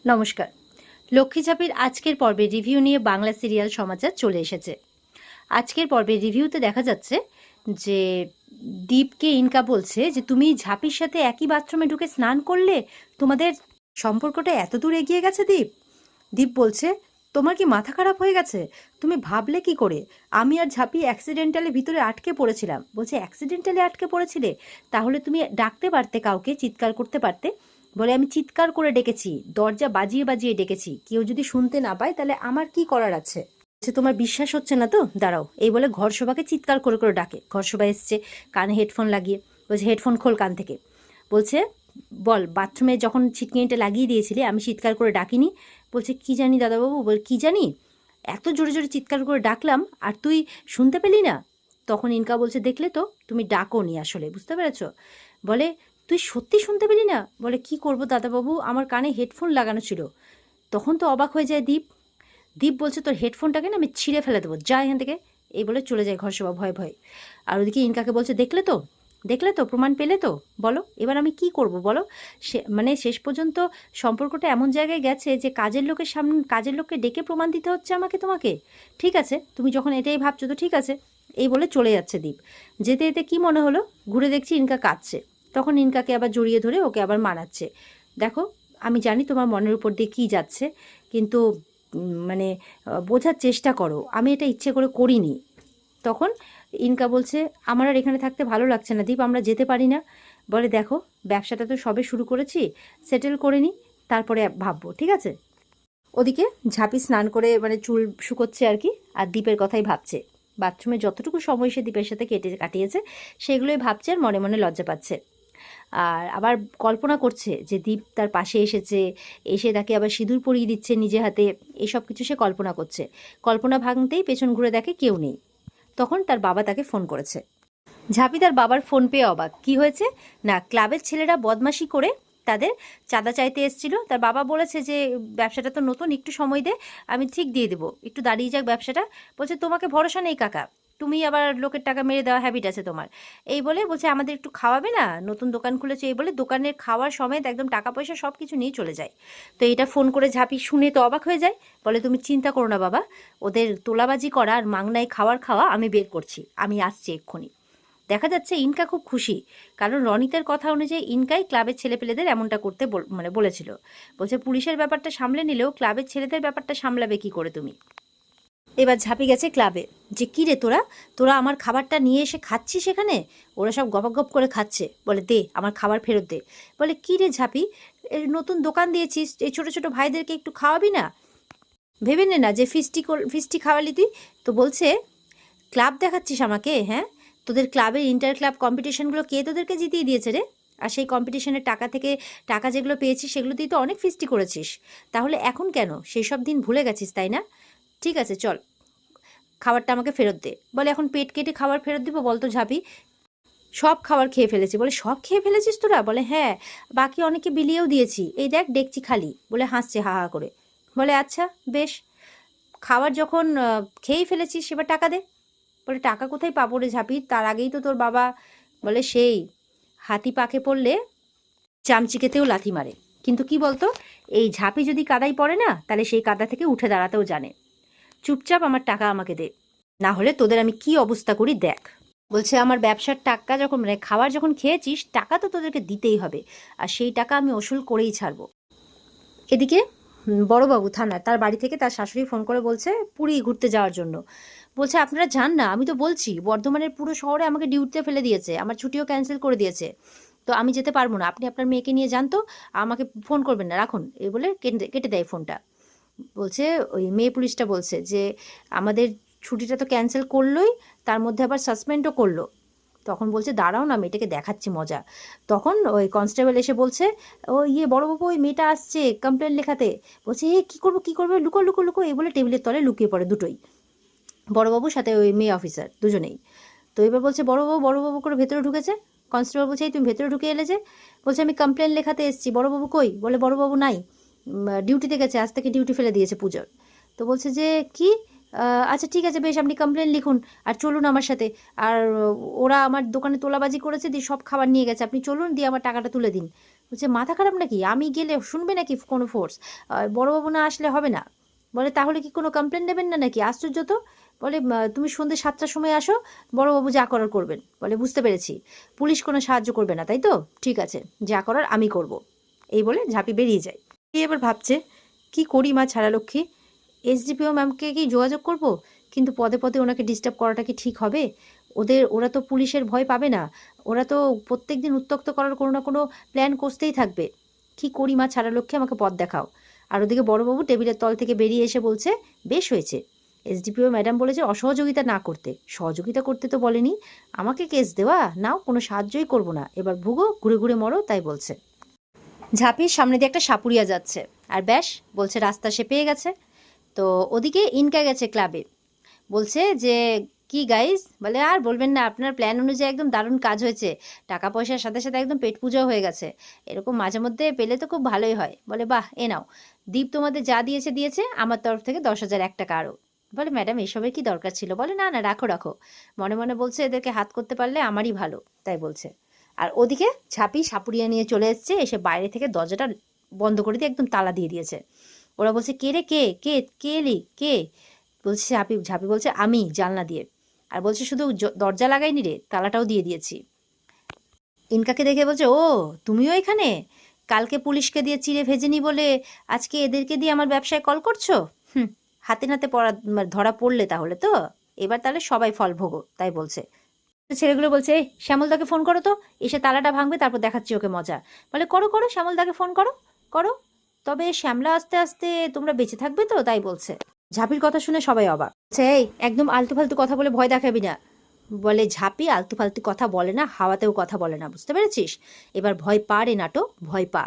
নমস্কার। লক্ষ্মীঝাপির আজকের পর্বের রিভিউ নিয়ে বাংলা সিরিয়াল সমাচার চলে এসেছে। আজকের পর্বের রিভিউতে দেখা যাচ্ছে যে দীপকে ইনকা বলছে যে তুমি ঝাপির সাথে একই বাথরুমে ঢুকে স্নান করলে, তোমাদের সম্পর্কটা এত দূর এগিয়ে গেছে দীপ। দীপ বলছে তোমার কি মাথা খারাপ হয়ে গেছে? তুমি ভাবলে কি করে? আমি আর ঝাপি অ্যাক্সিডেন্টালি ভিতরে আটকে পড়েছিলাম। বলছে অ্যাক্সিডেন্টালি আটকে পড়েছিলে? তাহলে তুমি ডাকতে পারতে, কাউকে চিৎকার করতে পারতে। বলে আমি চিৎকার করে ডেকেছি, দরজা বাজিয়ে বাজিয়ে ডেকেছি, কেউ যদি শুনতে না পায় তাহলে আমার কি করার আছে? তোমার বিশ্বাস হচ্ছে না তো, দাঁড়াও। এই বলে ঘরসভাকে চিৎকার করে করে ডাকে। ঘরসভা এসছে, কানে হেডফোন লাগিয়ে। বলছে হেডফোন খোল কান থেকে। বলছে বল, বাথরুমে যখন ছিটকিনিটা লাগিয়ে দিয়েছিলি আমি চিৎকার করে ডাকিনি? বলছে কি জানি দাদাবাবু, বল কি জানি, এত জোরে জোরে চিৎকার করে ডাকলাম আর তুই শুনতে পেলি না। তখন ইনকা বলছে দেখলে তো, তুমি ডাকোনি আসলে, বুঝতে পেরেছ? বলে তুই সত্যি শুনতে পেলি না? বলে কি করব দাদাবাবু, আমার কানে হেডফোন লাগানো ছিল। তখন তো অবাক হয়ে যায় দীপ। দীপ বলছে তোর হেডফোনটাকে না আমি ছিঁড়ে ফেলে দেবো, যা এখান থেকে। এই বলে চলে যায় ঘরসভা ভয়ে ভয়ে। আর ওদিকে ইনকাকে বলছে দেখলে তো, দেখলে তো, প্রমাণ পেলে তো, বলো এবার আমি কি করব বলো। মানে শেষ পর্যন্ত সম্পর্কটা এমন জায়গায় গেছে যে কাজের লোকের সামনে, কাজের লোককে ডেকে প্রমাণ দিতে হচ্ছে আমাকে, তোমাকে। ঠিক আছে, তুমি যখন এটাই ভাবছো তো ঠিক আছে। এই বলে চলে যাচ্ছে দীপ। যেতে যেতে কি মনে হলো, ঘুরে দেখছি ইনকা কাঁদছে। তখন ইনকাকে আবার জড়িয়ে ধরে ওকে আবার মানাচ্ছে। দেখো, আমি জানি তোমার মনের উপর দিয়ে কী যাচ্ছে, কিন্তু মানে বোঝার চেষ্টা করো, আমি এটা ইচ্ছে করে করিনি। তখন ইনকা বলছে আমার আর এখানে থাকতে ভালো লাগছে না দীপ, আমরা যেতে পারি না? বলে দেখো, ব্যবসাটা তো সবে শুরু করেছি, সেটেল করে নিই, তারপরে ভাববো, ঠিক আছে? ওদিকে ঝাঁপি স্নান করে মানে চুল শুকোচ্ছে আর কি, আর দীপের কথাই ভাবছে। বাথরুমে যতটুকু সময় সে দীপের সাথে কাটিয়েছে সেগুলোই ভাবছে আর মনে মনে লজ্জা পাচ্ছে। আর আবার কল্পনা করছে যে দীপ তার পাশে এসেছে, এসে তাকে আবার সিঁদুর পরিয়ে দিচ্ছে নিজে হাতে। এসব কিছু সে কল্পনা করছে। কল্পনা ভাঙতেই পেছন ঘুরে দেখে কেউ নেই। তখন তার বাবা তাকে ফোন করেছে। ঝাঁপি তার বাবার ফোন পেয়ে অবাক। কি হয়েছে না, ক্লাবের ছেলেরা বদমাশি করে তাদের চাঁদা চাইতে এসেছিল। তার বাবা বলেছে যে ব্যবসাটা তো নতুন, একটু সময় দে, আমি ঠিক দিয়ে দেবো, একটু দাঁড়িয়ে যাক ব্যবসাটা। বলছে তোমাকে ভরসা নেই কাকা, তুমি আবার লোকের টাকা মেরে দেওয়া হ্যাবিট আছে তোমার। এই বলে বলছে আমাদের একটু খাওয়াবে না, নতুন দোকান খুলেছে। এই বলে দোকানের খাওয়ার সমেত একদম টাকা পয়সা সব কিছু নিয়ে চলে যায়। তো এটা ফোন করে ঝাঁপি শুনে তো অবাক হয়ে যায়। বলে তুমি চিন্তা করো না বাবা, ওদের তোলাবাজি করা আর মাংনায় খাওয়ার খাওয়া আমি বের করছি, আমি আসছি এক্ষুনি। দেখা যাচ্ছে ইনকা খুব খুশি, কারণ রনিতের কথা অনুযায়ী ইনকাই ক্লাবের ছেলেপেলেদের এমনটা করতে মানে বলেছিল। বলছে পুলিশের ব্যাপারটা সামলে নিলেও ক্লাবের ছেলেদের ব্যাপারটা সামলাবে কি করে তুমি? এবার ঝাঁপি গেছে ক্লাবে, যে কী রে তোরা, তোরা আমার খাবারটা নিয়ে এসে খাচ্ছিস সেখানে। ওরা সব গপ করে খাচ্ছে। বলে দে আমার খাবার ফেরত দে। বলে কী রে ঝাঁপি, নতুন দোকান দিয়েছিস, এই ছোটো ছোটো ভাইদেরকে একটু খাওয়াবি না? ভেবে নে না যে ফিস্টি খাওয়ালি তুই। তো বলছে ক্লাব দেখাচ্ছিস আমাকে? হ্যাঁ, তোদের ক্লাবের ইন্টার ক্লাব কম্পিটিশনগুলো কে তোদেরকে জিতিয়ে দিয়েছে রে? আর সেই কম্পিটিশনের টাকা থেকে, টাকা যেগুলো পেয়েছিস সেগুলো তুই তো অনেক ফিস্টি করেছিস। তাহলে এখন কেন সেই সব দিন ভুলে গেছিস, তাই না? ঠিক আছে চল, খাবারটা আমাকে ফেরত দে। বলে এখন পেট কেটে খাবার ফেরত দিব বলতো ঝাঁপি? সব খাবার খেয়ে ফেলেছি। বলে সব খেয়ে ফেলেছিস তোরা? বলে হ্যাঁ, বাকি অনেকে বিলিয়েও দিয়েছি, এই দেখ ডেকচি খালি। বলে হাসছে হা হা করে। বলে আচ্ছা বেশ, খাবার যখন খেয়েই ফেলেছিস সেবার টাকা দে। বলে টাকা কোথায় পাবো রে ঝাঁপি, তার আগেই তো তোর বাবা। বলে সেই হাতি পাকে পড়লে চামচিকেতেও লাথি মারে। কিন্তু কি বলতো, এই ঝাঁপি যদি কাদাই পড়ে না, তাহলে সেই কাদা থেকে উঠে দাঁড়াতেও জানে। চুপচাপ আমার টাকা আমাকে দে, না হলে তোদের আমি কি অবস্থা করি দেখ। বলছে আমার ব্যবসার টাকা যখন, মানে খাবার যখন খেয়েছিস, টাকা তো তোদেরকে দিতেই হবে, আর সেই টাকা আমি ওসুল করেই ছাড়বো। এদিকে বড়বাবু থানায়, তার বাড়ি থেকে তার শাশুড়ি ফোন করে বলছে পুরী ঘুরতে যাওয়ার জন্য। বলছে আপনারা যান না, আমি তো বলছি বর্ধমানের পুরো শহরে আমাকে ডিউটিতে ফেলে দিয়েছে, আমার ছুটিও ক্যান্সেল করে দিয়েছে, তো আমি যেতে পারবো না, আপনি আপনার মেয়েকে নিয়ে যান তো, আমাকে ফোন করবেন না, রাখুন। এই বলে কেটে কেটে দেয় ফোনটা। বলছে ওই মেয়ে পুলিশটা বলছে যে আমাদের ছুটিটা তো ক্যান্সেল করলোই, তার মধ্যে আবার সাসপেন্ডও করলো। তখন বলছে দাঁড়াও না, মেয়েটাকে দেখাচ্ছি মজা। তখন ওই কনস্টেবল এসে বলছে ও বড়বাবু ওই মেয়েটা আসছে কমপ্লেন লেখাতে। বলছে কী করবে, লুকো লুকো লুকো, এই বলে টেবিলের তলে লুকিয়ে পড়ে দুটোই, বড়বাবুর সাথে ওই মেয়ে অফিসার দুজনেই। তো এবার বলছে বড়বাবু করে ভেতরে ঢুকেছে। কনস্টেবল বলছে এই তুমি ভেতরে ঢুকে এলে যে? বলছে আমি কমপ্লেন লেখাতে এসেছি, বড়বাবু কই? বলে বড়বাবু নাই, ডিউটিতে গেছে, আজ থেকে ডিউটি ফেলে দিয়েছে পুজোর। তো বলছে যে কি, আচ্ছা ঠিক আছে বেশ, আপনি কমপ্লেন লিখুন আর চলুন আমার সাথে। আর ওরা আমার দোকানে তোলাবাজি করেছে, দিয়ে সব খাবার নিয়ে গেছে, আপনি চলুন দিয়ে আমার টাকাটা তুলে দিন। বলছে মাথা খারাপ নাকি, আমি গেলে শুনবে নাকি কোনো ফোর্স, বড়োবাবু না আসলে হবে না। বলে তাহলে কি কোনো কমপ্লেন নেবেন না নাকি, আশ্চর্য তো। বলে তুমি সন্ধ্যে 7টার সময় আসো, বড়োবাবু যা করার করবেন। বলে বুঝতে পেরেছি, পুলিশ কোনো সাহায্য করবে না তাই তো, ঠিক আছে, যা করার আমি করব। এই বলে ঝাঁপি বেরিয়ে যায়। এবার ভাবছে কি করি মা ছাড়ালক্ষ্মী, এসডিপিও ম্যামকে কি যোগাযোগ করব, কিন্তু পদে পদে ওনাকে ডিস্টার্ব করাটা কি ঠিক হবে? ওরা তো পুলিশের ভয় পাবে না, ওরা তো প্রত্যেক দিন উত্ত্যক্ত করার কোনো না কোনো প্ল্যান করতেই থাকবে। কি করি মা ছাড়ালক্ষ্মী, আমাকে পথ দেখাও। আর ওদিকে বড়োবাবু টেবিলের তল থেকে বেরিয়ে এসে বলছে বেশ হয়েছে, এসডিপিও ম্যাডাম বলেছে অসহযোগিতা না করতে, সহযোগিতা করতে তো বলেনি, আমাকে কেস দেওয়া নাও, কোনো সাহায্যই করব না, এবার ভুগো, ঘুরে ঘুরে মরো, তাই বলছে। ঝাঁপির সামনে দিয়ে একটা সাপুরিয়া যাচ্ছে, আর ব্যাস বলছে রাস্তা সে পেয়ে গেছে। তো ওদিকে ইনকা গেছে ক্লাবে, বলছে যে কি গাইস, বলে আর বলবেন না, আপনার প্ল্যান অনুযায়ী একদম দারুণ কাজ হয়েছে, টাকা পয়সার সাথে সাথে একদম পেট পূজাও হয়ে গেছে, এরকম মাঝে মধ্যে পেলে তো খুব ভালোই হয়। বলে বাহ, এ নাও, দীপ তোমাদের যা দিয়েছে দিয়েছে, আমার তরফ থেকে 10,001 টাকা আরও। বলে ম্যাডাম এসবের কি দরকার ছিল? বলে না না, রাখো রাখো, মনে মনে বলছে এদেরকে হাত করতে পারলে আমারই ভালো, তাই বলছে। আর ওদিকে ঝাঁপি সাপুরিয়া নিয়ে চলে এসছে, এসে বাইরে থেকে দরজাটা বন্ধ করে দিয়ে একদম তালা দিয়ে দিয়েছে। ওরা বলছে কে রে, কে কে কে এলি কে? বলছে ঝাঁপি বলছে আমি, জানলা দিয়ে। আর বলছে শুধু দরজা লাগাইনি রে, তালাটাও দিয়ে দিয়েছি। ইনকাকে দেখে বলছে ও তুমিও এখানে, কালকে পুলিশকে দিয়ে চিড়ে ভেজেনি বলে আজকে এদেরকে দিয়ে আমার ব্যবসায় কল করছো? হুম, হাতে নাতে ধরা পড়লে তাহলে তো, এবার তাহলে সবাই ফল ভোগো, তাই বলছে। ছেলেগুলো বলছে এই শ্যামলদাকে ফোন করো তো, এসে তালাটা ভাঙবে, তারপর দেখাচ্ছি ওকে মজা। বলে করো করো, শ্যামলদাকে ফোন করো করো, তবে শ্যামলা আস্তে আস্তে তোমরা বেঁচে থাকবে তো, তাই বলছে। ঝাঁপির কথা শুনে সবাই অবাক, এই একদম আলতু ফালতু কথা বলে ভয় দেখাবি না। বলে ঝাঁপি আলতু ফালতু কথা বলে না, হাওয়াতেও কথা বলে না, বুঝতে পেরেছিস? এবার ভয় পা রে নাটো, ভয় পা।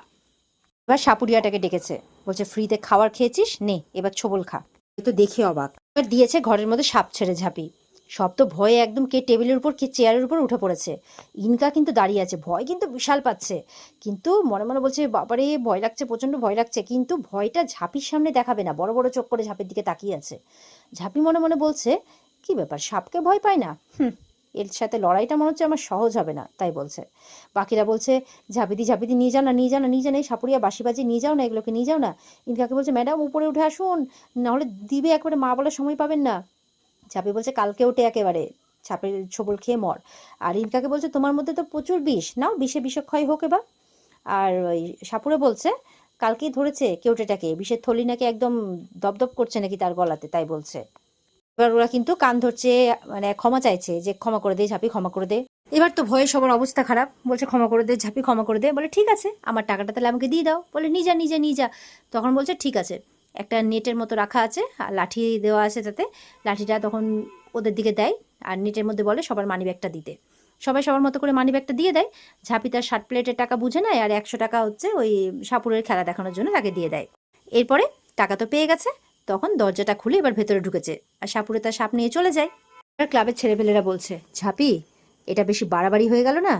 এবার সাপুরিয়াটাকে ডেকেছে, বলছে ফ্রিতে খাবার খেয়েছিস, নে এবার ছোবল খা। তো দেখে অবাক, এবার দিয়েছে ঘরের মধ্যে সাপ ছেড়ে। ঝাঁপি সব তো ভয়ে একদম কে টেবিলের উপর কে চেয়ারের উপর উঠে পড়েছে। ইনকা কিন্তু দাঁড়িয়ে আছে, ভয় কিন্তু বিশাল পাচ্ছে, কিন্তু মনে মনে বলছে বাবারে ভয় লাগছে, প্রচন্ড ভয় লাগছে, কিন্তু ভয়টা ঝাঁপির সামনে দেখাবে না, বড় বড় চোখ করে ঝাঁপির দিকে তাকিয়ে আছে। ঝাঁপি মনে মনে বলছে কি ব্যাপার, সাপকে ভয় পায় না, এর সাথে লড়াইটা মনে হচ্ছে আমার সহজ হবে না, তাই বলছে। বাকিরা বলছে ঝাঁপিদি ঝাঁপিদি নিয়ে যাও না, নিয়ে যাও না, নিয়ে যাও না, এই সাপুরিয়া বাসি বাজি নিয়ে যাও না, এগুলোকে নিয়ে যাও না। ইনকাকে বলছে ম্যাডাম উপরে উঠে আসুন, নাহলে দিবে একবারে মা বলার সময় পাবেন না। ঝাঁপি বলছে কালকে ওঠে একেবারে, ছাপের ছোবল খেয়ে মর। আর ইনকাকে বলছে তোমার মধ্যে তো প্রচুর বিষ, নাও বিষে বিষক্ষয় হোক এবার। আর ওই সাপুরে বলছে কালকেই ধরেছে কেউটেটাকে, বিষের থলি নাকি একদম দপদপ করছে নাকি তার গলাতে, তাই বলছে। এবার ওরা কিন্তু কান ধরছে, মানে ক্ষমা চাইছে যে ক্ষমা করে দে ঝাঁপি, ক্ষমা করে দে। এবার তো ভয়ে সবার অবস্থা খারাপ, বলছে ক্ষমা করে দে ঝাঁপি, ক্ষমা করে দে। বলে ঠিক আছে, আমার টাকাটা তাহলে আমাকে দিয়ে দাও। বলে নিয়ে যা নিয়ে যা নিয়ে যা। তখন বলছে ঠিক আছে, একটা নেটের মতো রাখা আছে আর লাঠি দেওয়া আছে, তাতে লাঠিটা তখন ওদের দিকে দেয়, আর নেটের মধ্যে বলে সবার মানি ব্যাগটা দিতে। সবাই সবার মতো করে মানি ব্যাগটা দিয়ে দেয়। ঝাঁপি তার 60 প্লেটের টাকা বুঝে নেয়, আর 100 টাকা হচ্ছে ওই সাপুরের খেলা দেখানোর জন্য তাকে দিয়ে দেয়। এরপরে টাকা তো পেয়ে গেছে, তখন দরজাটা খুলে এবার ভেতরে ঢুকেছে, আর সাপুরে তার সাপ নিয়ে চলে যায়। আর ক্লাবের ছেলেপেলেরা বলছে ঝাঁপি এটা বেশি বাড়াবাড়ি হয়ে গেল না?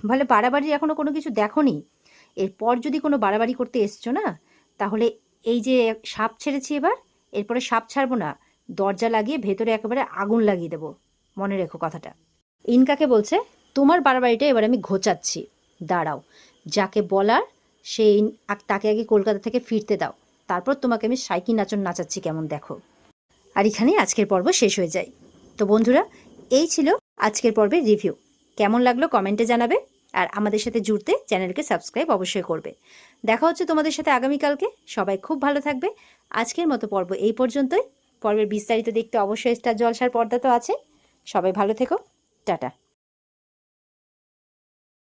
বলে বাড়াবাড়ি এখনো কোনো কিছু দেখোনি, এরপর যদি কোনো বাড়াবাড়ি করতে এসছো না, তাহলে এই যে সাপ ছেড়েছি এবার, এরপরে সাপ ছাড়বো না, দরজা লাগিয়ে ভেতরে একেবারে আগুন লাগিয়ে দেবো, মনে রেখো কথাটা। ইনকাকে বলছে তোমার বাড়াবাড়িটা এবার আমি ঘোচাচ্ছি, দাঁড়াও, যাকে বলার সেই তাকে আগে কলকাতা থেকে ফিরতে দাও, তারপর তোমাকে আমি সাইকি নাচন নাচাচ্ছি কেমন দেখো। আর এখানেই আজকের পর্ব শেষ হয়ে যায়। তো বন্ধুরা, এই ছিল আজকের পর্বের রিভিউ। কেমন লাগলো কমেন্টে জানাবে, আর আমাদের সাথে জুড়তে চ্যানেলকে সাবস্ক্রাইব অবশ্যই করবে। দেখা হচ্ছে তোমাদের সাথে আগামীকালকে। সবাই খুব ভালো থাকবে। আজকের মতো পর্ব এই পর্যন্তই। পর্বের বিস্তারিত দেখতে অবশ্যই স্টার জলসার পর্দা তো আছে। সবাই ভালো থেকো, টাটা।